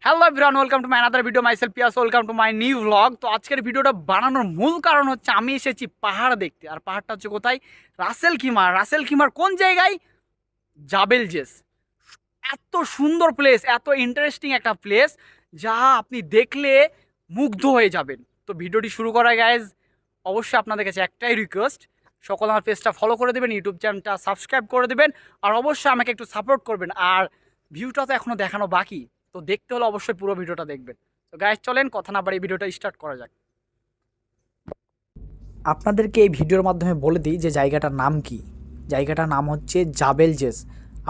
Hello everyone, welcome to my another video. Myself Piyas, welcome to my new vlog. তো আজকের ভিডিওটা বানানোর মূল কারণ হচ্ছে আমি এসেছি পাহাড় দেখতে। আর পাহাড়টা হচ্ছে কোথায়? রাসেল খিমা। রাসেল খিমার কোন জায়গায়? জাবেল জেস। এত সুন্দর প্লেস, এত ইন্টারেস্টিং একটা প্লেস যা আপনি দেখলে মুগ্ধ হয়ে যাবেন। তো ভিডিওটি শুরু করার গাইজ অবশ্যই আপনাদের কাছে একটাই রিকোয়েস্ট, সকল আমার পেজটা ফলো করে দেবেন, ইউটিউব চ্যানেলটা সাবস্ক্রাইব করে দেবেন, আর অবশ্যই আমাকে একটু সাপোর্ট করবেন। আর ভিউটা তো এখনও দেখানো বাকি, তো দেখতে হলে অবশ্যই পুরো ভিডিওটা দেখবেন। তো গাইজ চলেন কথা না বাড়িয়ে ভিডিওটা স্টার্ট করা যাক। আপনাদেরকে এই ভিডিওর মাধ্যমে বলে দিই যে জায়গাটার নাম কি। জায়গাটার নাম হচ্ছে জাবেল জেস।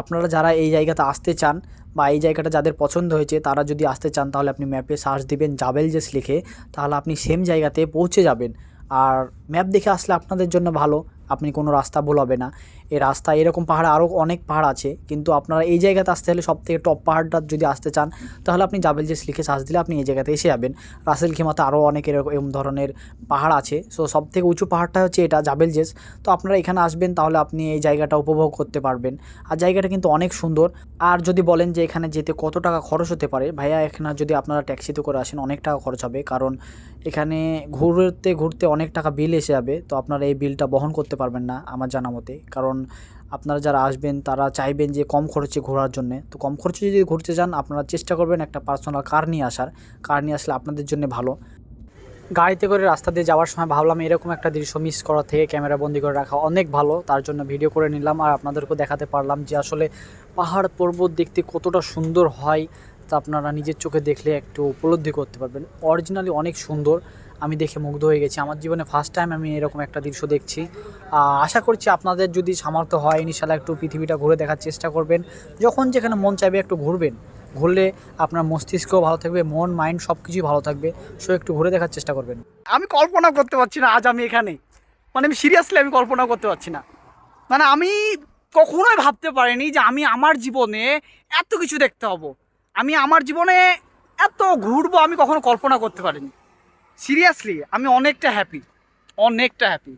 আপনারা যারা এই জায়গাতে আসতে চান বা এই জায়গাটা যাদের পছন্দ হয়েছে তারা যদি আসতে চান তাহলে আপনি ম্যাপে সার্চ দিবেন জাবেল জেস লিখে, তাহলে আপনি সেম জায়গাতে পৌঁছে যাবেন। আর ম্যাপ দেখে আসলে আপনাদের জন্য ভালো, আপনি কোনো রাস্তা ভুল হবে না। এই রাস্তা এরকম পাহাড়ে আরও অনেক পাহাড় আছে, কিন্তু আপনারা এই জায়গাতে আসতে হলে সবথেকে টপ পাহাড়টা যদি আসতে চান তাহলে আপনি জাবেল জেস লিখে সার্চ দিলে আপনি এই জায়গাতে এসে যাবেন। রাসেল খিমাতে আরও অনেক এরকম ধরনের পাহাড় আছে, সো সবথেকে উঁচু পাহাড়টা হচ্ছে এটা জাবেল জেস। তো আপনারা এখানে আসবেন তাহলে আপনি এই জায়গাটা উপভোগ করতে পারবেন। আর জায়গাটা কিন্তু অনেক সুন্দর। আর যদি বলেন যে এখানে যেতে কত টাকা খরচ হতে পারে, ভাইয়া এখানে যদি আপনারা ট্যাক্সিতে করে আসেন অনেক টাকা খরচ হবে, কারণ এখানে ঘুরতে ঘুরতে অনেক টাকা বিল এসে যাবে। তো আপনারা এই বিলটা বহন করতে পারবেন না আমার জানা মতে, কারণ আপনারা যারা আসবেন তারা চাইবেন যে কম খরচে ঘোরার জন্যে। তো কম খরচে যদি ঘুরতে চান আপনারা চেষ্টা করবেন একটা পার্সোনাল কার নিয়ে আসার। কার নিয়ে আসলে আপনাদের জন্য ভালো। গাড়িতে করে রাস্তা দিয়ে যাওয়ার সময় ভাবলাম এরকম একটা দৃশ্য মিস করার থেকে ক্যামেরা বন্দি করে রাখা অনেক ভালো, তার জন্য ভিডিও করে নিলাম আর আপনাদেরকেও দেখাতে পারলাম যে আসলে পাহাড় পর্বত দেখতে কতটা সুন্দর হয়। তা আপনারা নিজের চোখে দেখলে একটু উপলব্ধি করতে পারবেন। অরিজিনালি অনেক সুন্দর, আমি দেখে মুগ্ধ হয়ে গেছি। আমার জীবনে ফার্স্ট টাইম আমি এরকম একটা দৃশ্য দেখছি। আশা করছি আপনাদের যদি সামর্থ্য হয় ইনশাল্লাহ একটু পৃথিবীটা ঘুরে দেখার চেষ্টা করবেন। যখন যেখানে মন চাইবে একটু ঘুরবেন, ঘুরলে আপনার মস্তিষ্কও ভালো থাকবে, মন মাইন্ড সব কিছুই ভালো থাকবে। সো একটু ঘুরে দেখার চেষ্টা করবেন। আমি কল্পনা করতে পারছি না আজ আমি এখানে, মানে আমি সিরিয়াসলি আমি কল্পনা করতে পারছি না। মানে আমি কখনোই ভাবতে পারিনি যে আমি আমার জীবনে এত কিছু দেখতে হবো, আমি আমার জীবনে এত ঘুরবো, আমি কখনো কল্পনা করতে পারিনি। সিরিয়াসলি আমি অনেকটা হ্যাপি, অনেকটা হ্যাপি।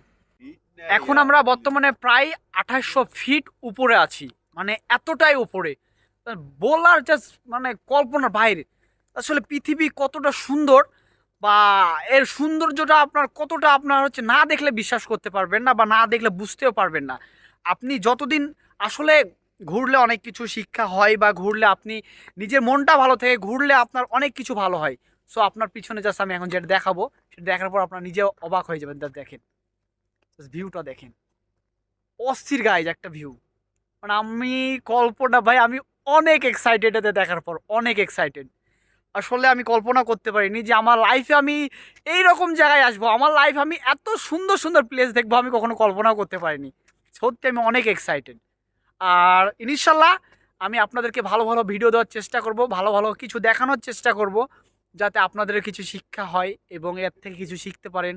এখন আমরা বর্তমানে প্রায় 2800 ফিট উপরে আছি, মানে এতটাই উপরে বলার জাস্ট মানে কল্পনার বাইরে। আসলে পৃথিবী কতটা সুন্দর বা এর সৌন্দর্যটা আপনার কতটা আপনার হচ্ছে না দেখলে বিশ্বাস করতে পারবেন না, বা না দেখলে বুঝতেও পারবেন না। আপনি যতদিন আসলে ঘুরলে অনেক কিছু শিক্ষা হয়, বা ঘুরলে আপনি নিজের মনটা ভালো থাকে, ঘুরলে আপনার অনেক কিছু ভালো হয়। সো আপনার পিছনে জাস্ট আমি এখন যেটা দেখাবো সেটা দেখার পর আপনার নিজে অবাক হয়ে যাবেন। দেখেন ভিউটা, দেখেন অস্থির গাইজ একটা ভিউ। মানে আমি কল্পনা ভাই, আমি অনেক এক্সাইটেড এতে দেখার পর, অনেক এক্সাইটেড। আসলে আমি কল্পনা করতে পারিনি যে আমার লাইফে আমি এই রকম জায়গায় আসবো, আমার লাইফে আমি এত সুন্দর সুন্দর প্লেস দেখবো, আমি কখনো কল্পনাও করতে পারিনি। সত্যি আমি অনেক এক্সাইটেড। আর ইনশাল্লাহ আমি আপনাদেরকে ভালো ভালো ভিডিও দেওয়ার চেষ্টা করব, ভালো ভালো কিছু দেখানোর চেষ্টা করব, যাতে আপনাদের কিছু শিক্ষা হয় এবং এর থেকে কিছু শিখতে পারেন।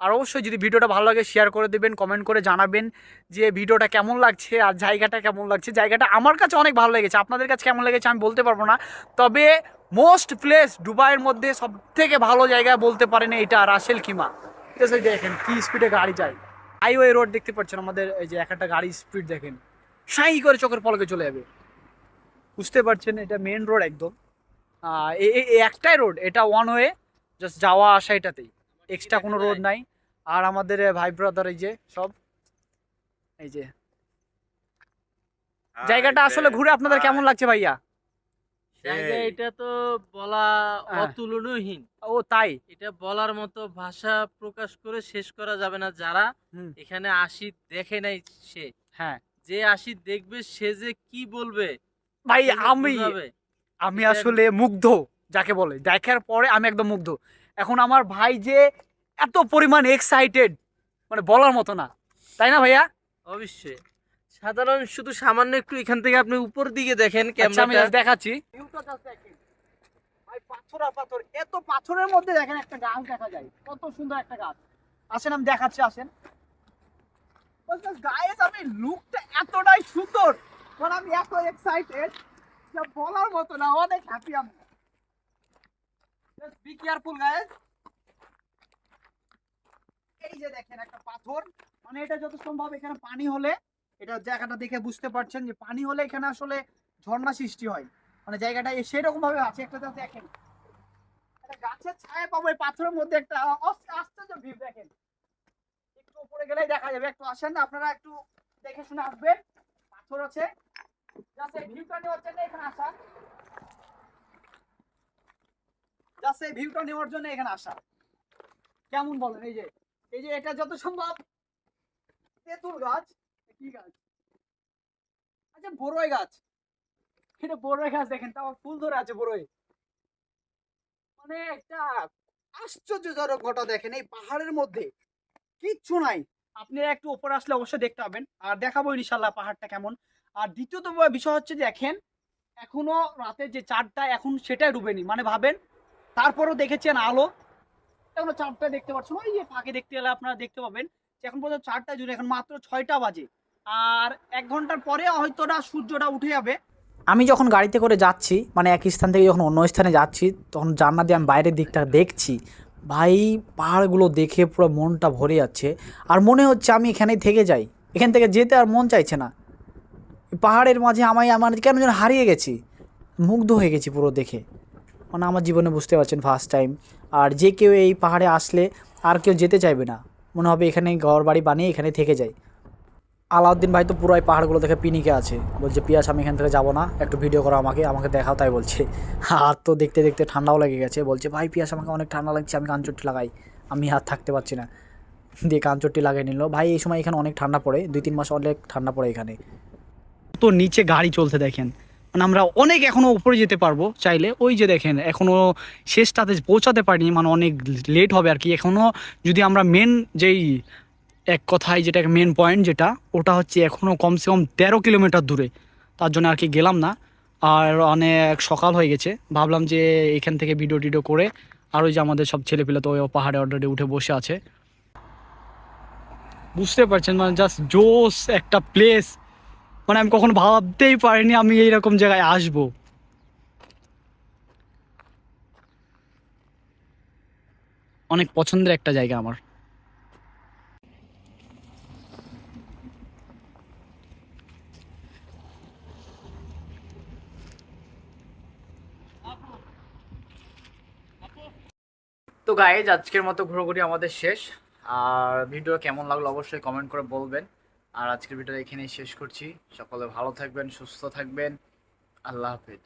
আর অবশ্যই যদি ভিডিওটা ভালো লাগে শেয়ার করে দেবেন, কমেন্ট করে জানাবেন যে ভিডিওটা কেমন লাগছে আর জায়গাটা কেমন লাগছে। জায়গাটা আমার কাছে অনেক ভালো লেগেছে, আপনাদের কাছে কেমন লেগেছে আমি বলতে পারবো না। তবে মোস্ট প্লেস দুবাইয়ের মধ্যে সব থেকে ভালো জায়গা বলতে পারেন এটা রাসেল খিমা। ঠিক আছে, দেখেন কি স্পিডে গাড়ি যায়। হাইওয়ে রোড দেখতে পাচ্ছেন আমাদের, এই যে একটা গাড়ি স্পিড দেখেন, সাই করে চোখের পলকে চলে যাবে। বুঝতে পারছেন এটা মেন রোড একদম। এই একটাই রোড, এটা ওয়ান ওয়ে, জাস্ট যাওয়া আসা এটাতেই, এক্সট্রা কোনো রোড নাই। আর আমাদের ভাই ব্রাদার এই যে সব, এই যে জায়গাটা আসলে ঘুরে আপনাদের কেমন লাগছে ভাইয়া? জায়গা এটা তো বলা হ্যাঁ। অতুলনীয়হীন। ও তাই? এটা বলার মতো ভাষা প্রকাশ করে শেষ করা যাবে না। যারা হুম। এখানে আসি দেখে নাই, সে হ্যাঁ যে আসি দেখবে সে যে কি বলবে, ভাই, সে যে আমি বুঝাবে আমি এটা। আসলে মুগ্ধ, যাকে বলে দেখার পরে আমি একদম মুগ্ধ। এখন আমার ভাই যে এত পরিমাণ এক্সাইটেড, মানে বলার মতো না, তাই না ভাইয়া? অবশ্যই সাধারণ শুধু সামান্য একটু এখান থেকে আপনি উপর দিকে দেখেন আচ্ছা আমি ক্যামেরাটা। just দেখাচ্ছি। ভিউটা just দেখেন। ভাই পাথর আর পাথর, এত পাথরের মধ্যে দেখেন একটা গাছ দেখা যায়, কত সুন্দর একটা গাছ। আসেন আমি দেখাচ্ছি, আসেন। গাইস আমি লুকটা এতটাই সুন্দর, মানে আমি এত এক্সাইটেড যা বলার মতো না, অনেক হ্যাপি আমি। Just be careful guys. এই যে দেখেন একটা পাথর, মানে এটা যত সম্ভব এখানে পানি হলে, এটা জায়গাটা দেখে বুঝতে পারছেন যে পানি হলে এখানে আসলে ঝর্ণা সৃষ্টি হয়। মানে জায়গাটা সেরকম ভাবে আছে। একটা জাস্ট দেখেন, একটা গাছের ছায়া পাবো এই পাথরের মধ্যে, একটা আশ্চর্য ভিউ দেখেন। একটু উপরে গেলেই দেখা যাবে, একটু আসেন না আপনারা, একটু দেখে শুনে আসবেন। পাথর আছে, জাস্ট এই ভিউটা নেওয়ার জন্য এখানে আসা, জাস্ট এই ভিউটা নেওয়ার জন্য এখানে আসা। কেমন বলেন? এই যে এটা যত সম্ভব তেঁতুল গাছ, কি গাছ, আচ্ছা বড়ই গাছ, এটা বড়ই গাছ দেখেন, তাও ফুল ধরে আছে বড়ই। মানে একটা আশ্চর্যজনক ঘটনা দেখেন, এই পাহাড়ের মধ্যে কিচ্ছু নাই। আপনি একটু উপরে আসলে অবশ্যই দেখতে পাবেন, আর দেখাবো ইনশাল্লাহ পাহাড়টা কেমন। আর দ্বিতীয়ত বিষয় হচ্ছে যে দেখেন, এখনো রাতের যে চাঁদটা এখন সেটাই ডুবেনি, মানে ভাবেন। তারপরও দেখেছেন আলো, এখনো চাঁদটা দেখতে পাচ্ছেন। ওই যে ফাঁকে দেখতে গেলে আপনারা দেখতে পাবেন যে এখন পর্যন্ত 4টা জুন, এখন মাত্র 6টা বাজে। আর 1 ঘন্টার পরে হয়তো সূর্যটা উঠে যাবে। আমি যখন গাড়িতে করে যাচ্ছি, মানে এক স্থান থেকে যখন অন্য স্থানে যাচ্ছি, তখন জানলা দিয়ে আমি বাইরের দিকটা দেখছি। ভাই পাহাড়গুলো দেখে পুরো মনটা ভরে যাচ্ছে, আর মনে হচ্ছে আমি এখানেই থেকে যাই। এখান থেকে যেতে আর মন চাইছে না। পাহাড়ের মাঝে আমার কেন যেন হারিয়ে গেছি, মুগ্ধ হয়ে গেছি পুরো দেখে। মানে আমার জীবনে বুঝতে পারছেন ফার্স্ট টাইম। আর যে কেউ এই পাহাড়ে আসলে আর কেউ যেতে চাইবে না, মনে হবে এখানে ঘর বাড়ি বানিয়ে এখানে থেকে যায়। আলাউদ্দিন ভাই তো পুরো এই পাহাড়গুলো দেখে পিনিকে আছে, বলছে পিয়াস আমি এখান থেকে যাবো না, একটু ভিডিও করো আমাকে আমাকে দেখাও, তাই বলছে। আর তো দেখতে দেখতে ঠান্ডাও লেগে গেছে, বলছে ভাই পিয়াস আমাকে অনেক ঠান্ডা লাগছে, আমি কানচট্টি লাগাই। আমি আর থাকতে পারছি না, দিয়ে কানচট্টি লাগিয়ে নিল। ভাই এই সময় এখানে অনেক ঠান্ডা পড়ে, 2-3 মাস অনেক ঠান্ডা পড়ে এখানে। তো নিচে গাড়ি চলতে দেখেন, মানে আমরা অনেক এখনও উপরে যেতে পারবো চাইলে। ওই যে দেখেন এখনও শেষটাতে পৌঁছাতে পারিনি, মানে অনেক লেট হবে আর কি এখনও। যদি আমরা মেন যেই এক কথায় যেটা মেন পয়েন্ট যেটা, ওটা হচ্ছে এখনও কমসে কম 13 কিলোমিটার দূরে। তার জন্য আর কি গেলাম না। আর অনেক সকাল হয়ে গেছে, ভাবলাম যে এখান থেকে ভিডিও টিডিও করে। আর ওই যে আমাদের সব ছেলেপিলে তো ওই পাহাড়ে অলরেডি উঠে বসে আছে। বুঝতে পারছেন, মানে জাস্ট জোস একটা প্লেস। মানে আমি কখনো ভাবতেই পারিনি আমি এইরকম জায়গায় আসবো। অনেক পছন্দের একটা জায়গা আমার। তো গাইজ আজকের মতো ঘোরাঘুরি আমাদের শেষ। আর ভিডিও কেমন লাগলো অবশ্যই কমেন্ট করে বলবেন। আর আজকের ভিডিও এখানেই শেষ করছি। সকলে ভালো থাকবেন, সুস্থ থাকবেন। আল্লাহ হাফেজ।